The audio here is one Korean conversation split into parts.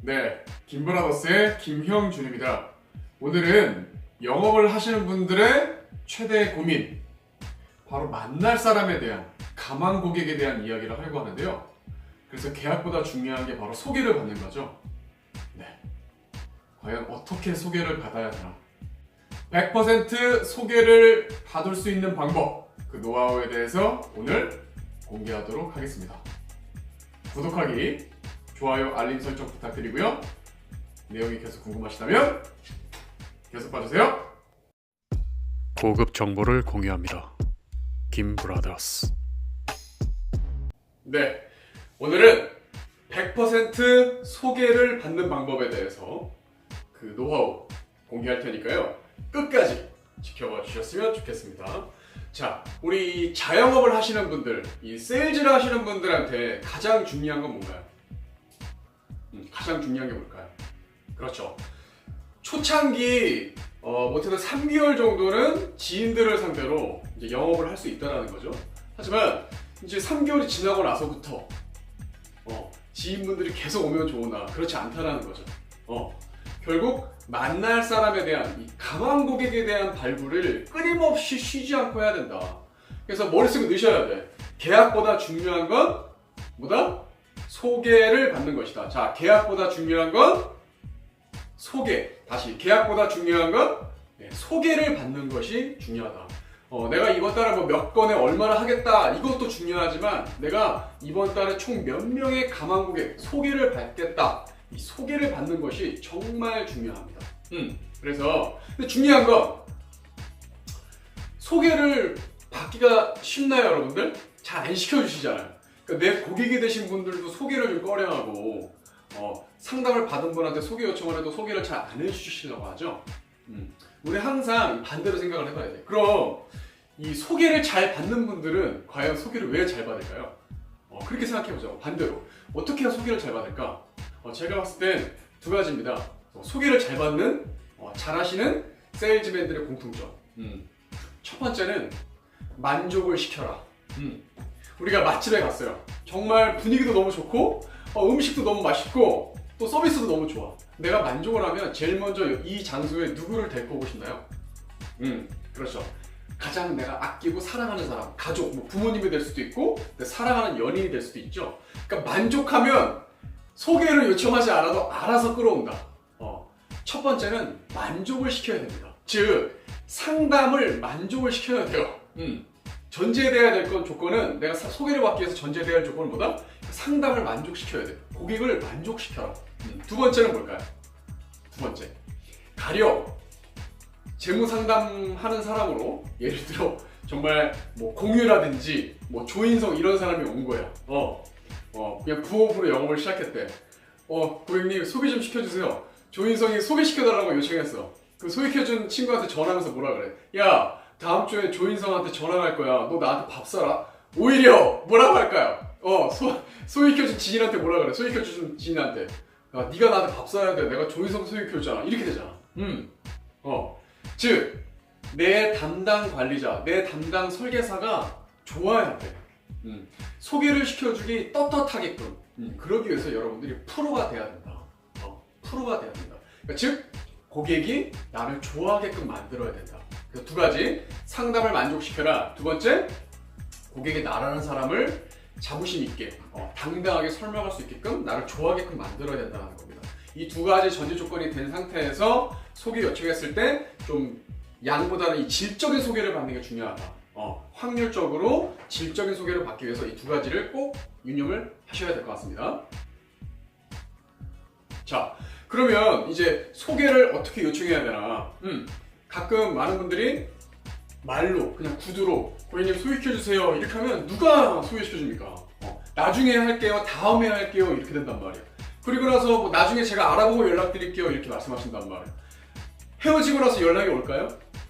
네, 김브라더스의 김형준입니다. 오늘은 영업을 하시는 분들의 최대 고민, 바로 만날 사람에 대한, 가망 고객에 대한 이야기를 하려고 하는데요. 그래서 계약보다 중요한 게 바로 소개를 받는 거죠. 네, 과연 어떻게 소개를 받아야 되나? 100% 소개를 받을 수 있는 방법, 그 노하우에 대해서 오늘 공개하도록 하겠습니다. 구독하기, 좋아요, 알림 설정 부탁드리고요. 내용이 계속 궁금하시다면 계속 봐주세요. 고급 정보를 공유합니다. 김브라더스. 네, 오늘은 100% 소개를 받는 방법에 대해서 그 노하우 공개할 테니까요. 끝까지 지켜봐 주셨으면 좋겠습니다. 자, 우리 자영업을 하시는 분들, 이 세일즈를 하시는 분들한테 가장 중요한 건 뭔가요? 가장 중요한 게 뭘까요? 그렇죠. 초창기 못해도 3개월 정도는 지인들을 상대로 이제 영업을 할 수 있다는 거죠. 하지만 이제 3개월이 지나고 나서부터 지인분들이 계속 오면 좋으나 그렇지 않다는 거죠. 결국 만날 사람에 대한 이 가망 고객에 대한 발굴을 끊임없이 쉬지 않고 해야 된다. 그래서 머릿속에 넣으셔야 돼. 계약보다 중요한 건 뭐다? 소개를 받는 것이다. 자, 계약보다 중요한 건 소개. 다시, 계약보다 중요한 건 소개를 받는 것이 중요하다. 내가 이번 달에 뭐 몇 건에 얼마나 하겠다, 이것도 중요하지만 내가 이번 달에 총 몇 명의 가망 고객 소개를 받겠다. 이 소개를 받는 것이 정말 중요합니다. 그래서 근데 중요한 건 소개를 받기가 쉽나요, 여러분들? 잘 안 시켜주시잖아요. 그러니까 내 고객이 되신 분들도 소개를 좀 꺼려하고 상담을 받은 분한테 소개 요청을 해도 소개를 잘 안 해주시려고 하죠. 우리 항상 반대로 생각을 해봐야 돼. 그럼 이 소개를 잘 받는 분들은 과연 소개를 왜 잘 받을까요? 그렇게 생각해보죠. 반대로 어떻게 해야 소개를 잘 받을까? 제가 봤을 땐 두 가지입니다. 소개를 잘 받는, 잘하시는 세일즈맨들의 공통점. 첫 번째는 만족을 시켜라. 우리가 맛집에 갔어요. 정말 분위기도 너무 좋고 음식도 너무 맛있고 또 서비스도 너무 좋아. 내가 만족을 하면 제일 먼저 이 장소에 누구를 데리고 오고 싶나요? 그렇죠. 가장 내가 아끼고 사랑하는 사람, 가족, 뭐 부모님이 될 수도 있고 사랑하는 연인이 될 수도 있죠. 그러니까 만족하면 소개를 요청하지 않아도 알아서 끌어온다. 첫 번째는 만족을 시켜야 됩니다. 즉 상담을 만족을 시켜야 돼요. 전제돼야 될 건 조건은, 내가 소개를 받기 위해서 전제돼야 할 조건은 뭐다? 상담을 만족시켜야 돼. 고객을 만족시켜라. 두 번째는 뭘까요? 두 번째, 가령 재무 상담하는 사람으로 예를 들어 정말 뭐 공유라든지 뭐 조인성 이런 사람이 온 거야. 그냥 부업으로 영업을 시작했대. 고객님 소개 좀 시켜주세요. 조인성이 소개시켜달라고 요청했어. 그 소개해준 친구한테 전화하면서 뭐라 그래? 야, 다음 주에 조인성한테 전화할 거야. 너 나한테 밥 사라. 오히려 뭐라고 할까요? 소개시켜준 지인한테 뭐라 그래? 소개시켜준 지인한테, 야, 네가 나한테 밥 사야 돼. 내가 조인성 소개시켜줬잖아. 이렇게 되잖아. 즉 내 담당 관리자, 내 담당 설계사가 좋아야 돼. 소개를 시켜주기 떳떳하게끔. 그러기 위해서 여러분들이 프로가 돼야 된다. 프로가 돼야 된다. 그러니까 즉 고객이 나를 좋아하게끔 만들어야 된다. 그래서 두 가지, 상담을 만족시켜라. 두 번째, 고객이 나라는 사람을 자부심 있게 당당하게 설명할 수 있게끔 나를 좋아하게끔 만들어야 된다는 겁니다. 이 두 가지 전제 조건이 된 상태에서 소개 요청했을 때 좀 양보다는 이 질적인 소개를 받는 게 중요하다. 확률적으로 질적인 소개를 받기 위해서 이 두 가지를 꼭 유념을 하셔야 될 것 같습니다. 자, 그러면 이제 소개를 어떻게 요청해야 되나? 가끔 많은 분들이 말로, 그냥 구두로 고객님 소개시켜주세요 이렇게 하면 누가 소개시켜줍니까? 나중에 할게요, 다음에 할게요 이렇게 된단 말이에요. 그리고 나서 뭐 나중에 제가 알아보고 연락드릴게요 이렇게 말씀하신단 말이에요. 헤어지고 나서 연락이 올까요?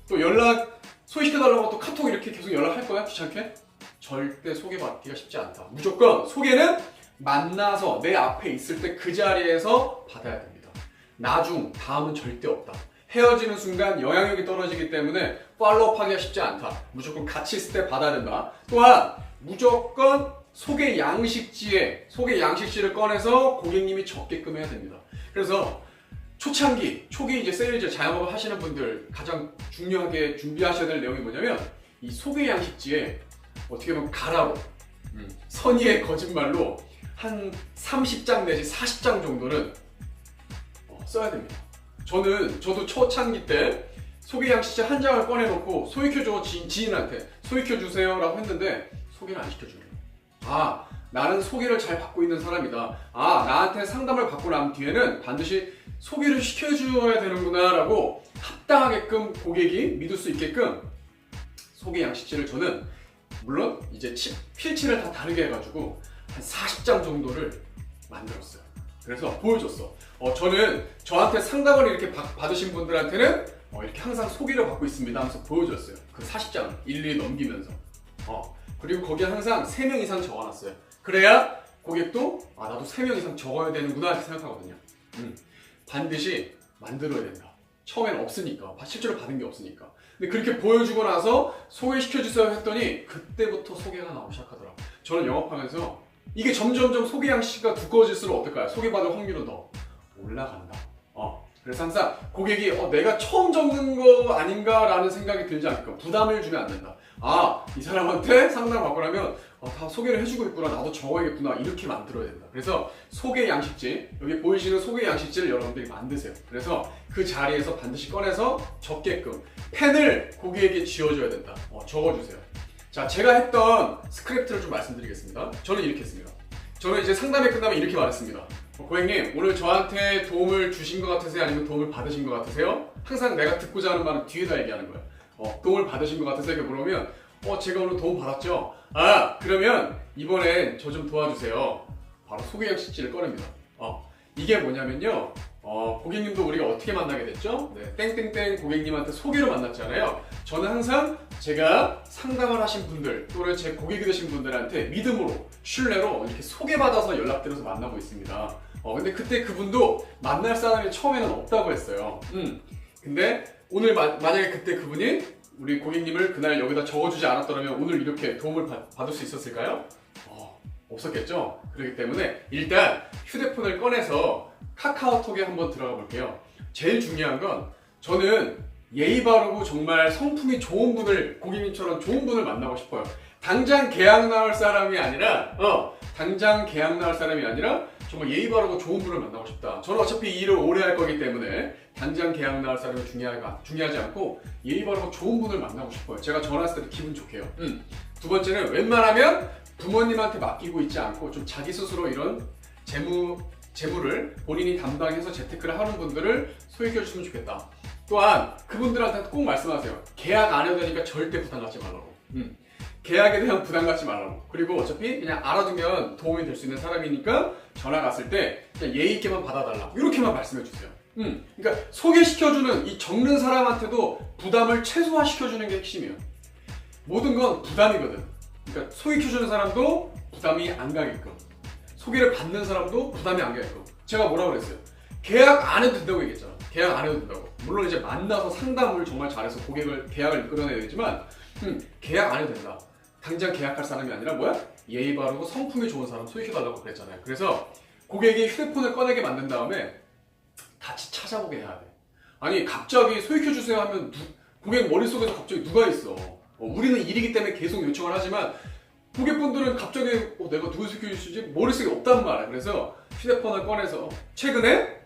또 연락 소개시켜달라고 또 카톡 이렇게 계속 연락할 거야? 귀찮게? 절대 소개받기가 쉽지 않다. 무조건 소개는 만나서 내 앞에 있을 때 그 자리에서 받아야 됩니다. 다음은 절대 없다. 헤어지는 순간 영향력이 떨어지기 때문에 팔로우하기가 쉽지 않다. 무조건 같이 있을 때 받아야 된다. 또한 무조건 소개 양식지를 꺼내서 고객님이 적게끔 해야 됩니다. 그래서 초창기, 초기 이제 세일즈 자영업을 하시는 분들 가장 중요하게 준비하셔야 될 내용이 뭐냐면 이 소개 양식지에 어떻게 보면 가라로 선의의 거짓말로 한 30장 내지 40장 정도는 써야 됩니다. 저도 초창기 때 소개 양식지 한 장을 꺼내놓고 소개시켜줘 지인한테 소개시켜주세요 라고 했는데 소개를 안 시켜주네요. 아, 나는 소개를 잘 받고 있는 사람이다. 아, 나한테 상담을 받고 난 뒤에는 반드시 소개를 시켜줘야 되는구나 라고 합당하게끔 고객이 믿을 수 있게끔 소개 양식지를 저는 물론 이제 필치를 다 다르게 해가지고 한 40장 정도를 만들었어요. 그래서 보여줬어. 저는 저한테 상담을 이렇게 받으신 분들한테는 이렇게 항상 소개를 받고 있습니다 하면서 보여줬어요. 그 40장을 일일이 넘기면서. 그리고 거기에 항상 3명 이상 적어놨어요. 그래야 고객도 나도 3명 이상 적어야 되는구나 이렇게 생각하거든요. 반드시 만들어야 된다. 처음에는 없으니까, 실제로 받은 게 없으니까. 근데 그렇게 보여주고 나서 소개시켜주세요 했더니 그때부터 소개가 나오기 시작하더라고요. 저는 영업하면서 이게 점점점 소개 양식이 두꺼워질수록 어떨까요? 소개받을 확률은 더 올라간다. 그래서 항상 고객이 내가 처음 적는 거 아닌가라는 생각이 들지 않게끔 부담을 주면 안 된다. 이 사람한테 상담을 받고 나면 다 소개를 해주고 있구나, 나도 적어야겠구나, 이렇게 만들어야 된다. 그래서 소개 양식지, 여기 보이시는 소개 양식지를 여러분들이 만드세요. 그래서 그 자리에서 반드시 꺼내서 적게끔 펜을 고객에게 쥐어줘야 된다. 적어주세요. 자, 제가 했던 스크립트를 좀 말씀드리겠습니다. 저는 이렇게 했습니다. 저는 이제 상담이 끝나면 이렇게 말했습니다. 고객님, 오늘 저한테 도움을 주신 것 같으세요? 아니면 도움을 받으신 것 같으세요? 항상 내가 듣고자 하는 말은 뒤에다 얘기하는 거예요. 도움을 받으신 것 같으세요? 이렇게 물어보면 제가 오늘 도움 받았죠? 그러면 이번엔 저 좀 도와주세요. 바로 소개 양식지를 꺼냅니다. 이게 뭐냐면요, 고객님도 우리가 어떻게 만나게 됐죠? 네, 땡땡땡 고객님한테 소개로 만났잖아요. 저는 항상 제가 상담을 하신 분들 또는 제 고객이 되신 분들한테 믿음으로, 신뢰로 이렇게 소개받아서 연락드려서 만나고 있습니다. 근데 그때 그분도 만날 사람이 처음에는 없다고 했어요. 근데 오늘 만약에 그때 그분이 우리 고객님을 그날 여기다 적어주지 않았더라면 오늘 이렇게 도움을 받을 수 있었을까요? 없었겠죠? 그렇기 때문에 일단 휴대폰을 꺼내서 카카오톡에 한번 들어가 볼게요. 제일 중요한 건 저는 예의 바르고 정말 성품이 좋은 분을, 고객님처럼 좋은 분을 만나고 싶어요. 당장 계약 나올 사람이 아니라 정말 예의 바르고 좋은 분을 만나고 싶다. 저는 어차피 이 일을 오래 할 거기 때문에 당장 계약 나올 사람이 중요하지 않고 예의 바르고 좋은 분을 만나고 싶어요. 제가 전화했을 때도 기분 좋게요. 두 번째는 웬만하면 부모님한테 맡기고 있지 않고 좀 자기 스스로 이런 재무를 본인이 담당해서 재테크를 하는 분들을 소개시켜 주시면 좋겠다. 또한 그분들한테 꼭 말씀하세요. 계약 안 해도 되니까 절대 부담 갖지 말라고. 계약에 대한 부담 갖지 말라고. 그리고 어차피 그냥 알아두면 도움이 될 수 있는 사람이니까 전화 갔을 때 그냥 예의 있게만 받아달라. 이렇게만 말씀해 주세요. 그러니까 소개시켜주는 이 적는 사람한테도 부담을 최소화시켜주는 게 핵심이에요. 모든 건 부담이거든. 그러니까 소개시켜주는 사람도 부담이 안 가게끔, 소개를 받는 사람도 부담이 안 가게끔. 제가 뭐라고 그랬어요? 계약 안 해도 된다고 얘기했잖아. 계약 안 해도 된다고. 물론 이제 만나서 상담을 정말 잘해서 계약을 끌어내야 되지만 계약 안 해도 된다. 당장 계약할 사람이 아니라 뭐야? 예의 바르고 성품이 좋은 사람 소개시켜달라고 그랬잖아요. 그래서 고객이 휴대폰을 꺼내게 만든 다음에 같이 찾아보게 해야 돼. 아니 갑자기 소개시켜주세요 하면 고객 머릿속에서 갑자기 누가 있어. 우리는 일이기 때문에 계속 요청을 하지만 고객분들은 갑자기 내가 누구 소개시켜주지 머릿속에 없단 말이야. 그래서 휴대폰을 꺼내서 최근에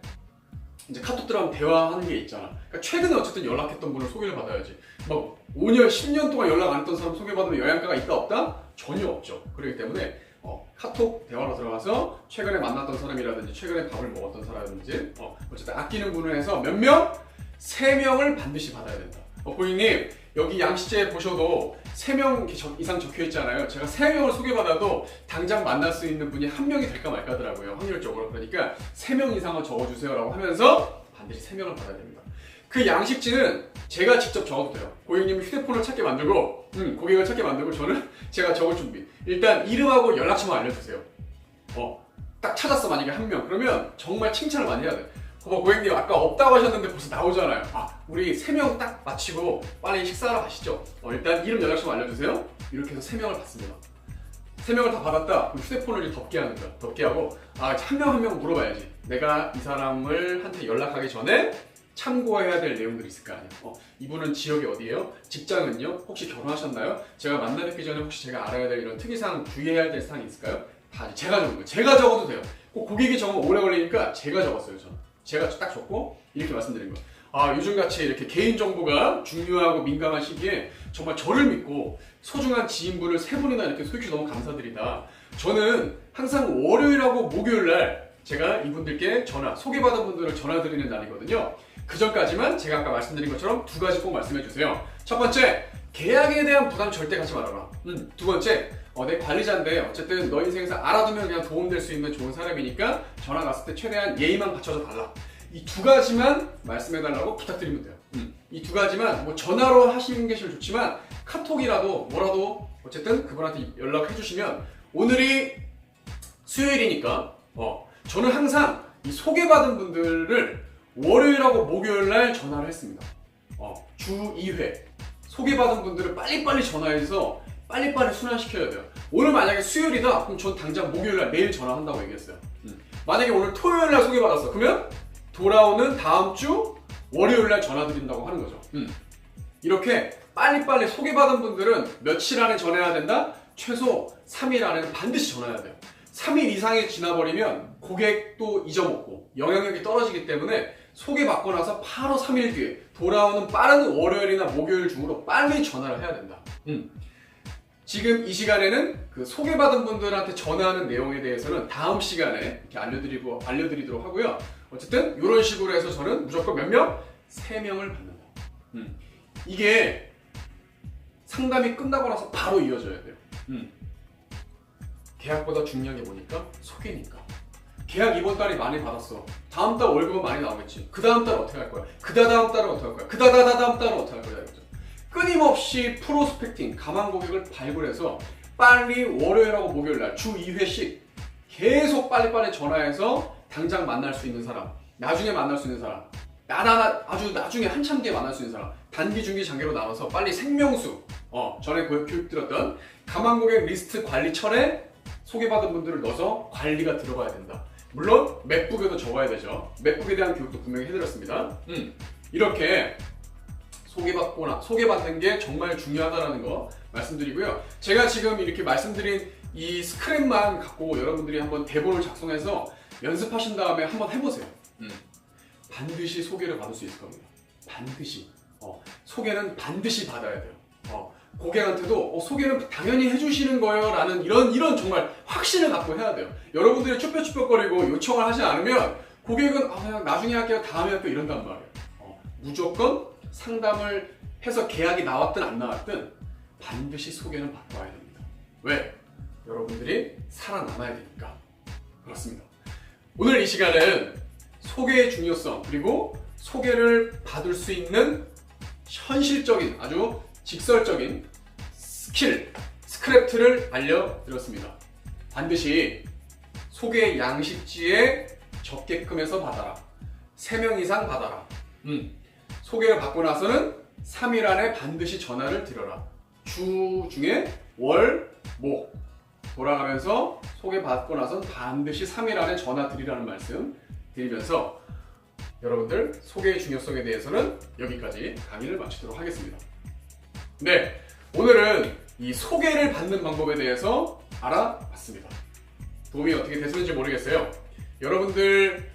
이제 카톡 들어가면 대화하는 게 있잖아. 그러니까 최근에 어쨌든 연락했던 분을 소개를 받아야지. 막 5년, 10년 동안 연락 안 했던 사람 소개받으면 영향가가 있다 없다? 전혀 없죠. 그렇기 때문에 카톡 대화로 들어가서 최근에 만났던 사람이라든지 최근에 밥을 먹었던 사람이라든지 어쨌든 아끼는 분을 해서 몇 명? 3명을 반드시 받아야 된다. 고객님 여기 양식지에 보셔도 3명 이상 적혀 있잖아요. 제가 3명을 소개받아도 당장 만날 수 있는 분이 1명이 될까 말까 하더라고요. 확률적으로. 그러니까 3명 이상을 적어주세요 라고 하면서 반드시 3명을 받아야 됩니다. 그 양식지는 제가 직접 적어도 돼요. 고객님 휴대폰을 찾게 만들고 고객을 찾게 만들고 저는 제가 적을 준비. 일단 이름하고 연락처만 알려주세요. 딱 찾았어 만약에 1명. 그러면 정말 칭찬을 많이 해야 돼. 고객님 아까 없다고 하셨는데 벌써 나오잖아요. 우리 3명 딱 마치고 빨리 식사하러 가시죠. 일단 이름 연락처 알려주세요. 이렇게 해서 3명을 받습니다. 3명을 다 받았다. 그럼 휴대폰을 이제 덮게 하는 거야. 덮게 하고 한 명 한 명 물어봐야지. 내가 이 사람을 한테 연락하기 전에 참고해야 될 내용들이 있을 거 아니에요. 이분은 지역이 어디예요? 직장은요? 혹시 결혼하셨나요? 제가 만나 뵙기 전에 혹시 제가 알아야 될 이런 특이사항, 주의해야 될 사항이 있을까요? 다 제가 적은 거예요. 제가 적어도 돼요. 꼭 고객이 적으면 오래 걸리니까 제가 적었어요. 저는. 제가 딱 적고 이렇게 말씀드린 거예요. 요즘같이 이렇게 개인정보가 중요하고 민감한 시기에 정말 저를 믿고 소중한 지인분을 3분이나 이렇게 소개해주셔서 너무 감사드리다. 저는 항상 월요일하고 목요일날 제가 이분들께 소개받은 분들을 전화드리는 날이거든요. 그 전까지만 제가 아까 말씀드린 것처럼 2가지 꼭 말씀해주세요. 첫 번째, 계약에 대한 부담 절대 갖지 말아라. 2번째, 내 관리자인데 어쨌든 너 인생에서 알아두면 그냥 도움될 수 있는 좋은 사람이니까 전화 갔을 때 최대한 예의만 갖춰서 달라. 이 2가지만 말씀해달라고 부탁드리면 돼요. 이 2가지만 뭐 전화로 하시는 게 제일 좋지만 카톡이라도 뭐라도 어쨌든 그분한테 연락해주시면, 오늘이 수요일이니까 저는 항상 이 소개받은 분들을 월요일하고 목요일날 전화를 했습니다. 주 2회 소개받은 분들을 빨리빨리 전화해서 빨리빨리 순환시켜야 돼요. 오늘 만약에 수요일이다 그럼 전 당장 목요일날 매일 전화한다고 얘기했어요. 만약에 오늘 토요일날 소개받았어 그러면 돌아오는 다음 주 월요일날 전화드린다고 하는 거죠. 이렇게 빨리빨리 소개받은 분들은 며칠 안에 전화해야 된다? 최소 3일 안에는 반드시 전화해야 돼요. 3일 이상이 지나버리면 고객도 잊어먹고 영향력이 떨어지기 때문에 소개받고 나서 바로 3일 뒤에 돌아오는 빠른 월요일이나 목요일 중으로 빨리 전화를 해야 된다. 지금 이 시간에는 그 소개받은 분들한테 전화하는 내용에 대해서는 다음 시간에 이렇게 알려드리도록 하고요. 어쨌든 이런 식으로 해서 저는 무조건 몇 명? 3명을 받는다. 이게 상담이 끝나고 나서 바로 이어져야 돼요. 계약보다 중요한 게 뭐니까? 소개니까. 계약 이번 달에 많이 받았어. 다음 달 월급은 많이 나오겠지. 그 다음 달 어떻게 할 거야? 그다음 달은 어떻게 할 거야? 그다다다음 달은 어떻게 할 거야? 이거죠. 끊임없이 프로스펙팅, 가망 고객을 발굴해서 빨리 월요일하고 목요일날 주 2회씩 계속 빨리빨리 전화해서 당장 만날 수 있는 사람, 나중에 만날 수 있는 사람, 아주 나중에 한참 뒤에 만날 수 있는 사람, 단기, 중기, 장기로 나눠서 빨리 생명수, 전에 교육 드렸던 가망 고객 리스트 관리철에 소개받은 분들을 넣어서 관리가 들어가야 된다. 물론 맥북에도 적어야 되죠. 맥북에 대한 교육도 분명히 해드렸습니다. 이렇게 소개받는 게 정말 중요하다는 거 말씀드리고요. 제가 지금 이렇게 말씀드린 이 스크랩만 갖고 여러분들이 한번 대본을 작성해서 연습하신 다음에 한번 해보세요. 반드시 소개를 받을 수 있을 겁니다. 반드시. 소개는 반드시 받아야 돼요. 고객한테도 소개는 당연히 해주시는 거예요 라는 이런 정말 확신을 갖고 해야 돼요. 여러분들이 쭈뼛쭈뼛거리고 요청을 하지 않으면 고객은 그냥 나중에 할게요, 다음에 할게요 이런단 말이에요. 무조건 상담을 해서 계약이 나왔든 안 나왔든 반드시 소개는 받고 와야 됩니다. 왜? 여러분들이 살아남아야 되니까. 그렇습니다. 오늘 이 시간은 소개의 중요성, 그리고 소개를 받을 수 있는 현실적인 아주 직설적인 스크랩트를 알려드렸습니다. 반드시 소개 양식지에 적게끔 해서 받아라. 3명 이상 받아라. 소개를 받고 나서는 3일 안에 반드시 전화를 드려라. 주 중에 월, 목 돌아가면서 소개받고 나서는 반드시 3일 안에 전화 드리라는 말씀 드리면서 여러분들 소개의 중요성에 대해서는 여기까지 강의를 마치도록 하겠습니다. 네, 오늘은 이 소개를 받는 방법에 대해서 알아봤습니다. 도움이 어떻게 됐는지 모르겠어요. 여러분들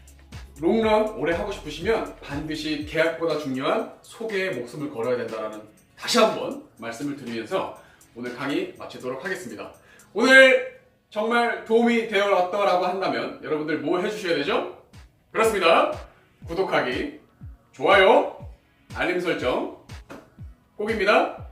롱런 오래 하고 싶으시면 반드시 계약보다 중요한 소개에 목숨을 걸어야 된다는 다시 한번 말씀을 드리면서 오늘 강의 마치도록 하겠습니다. 오늘 정말 도움이 되었더라고 한다면 여러분들 뭐 해주셔야 되죠? 그렇습니다. 구독하기, 좋아요, 알림 설정 꼭입니다.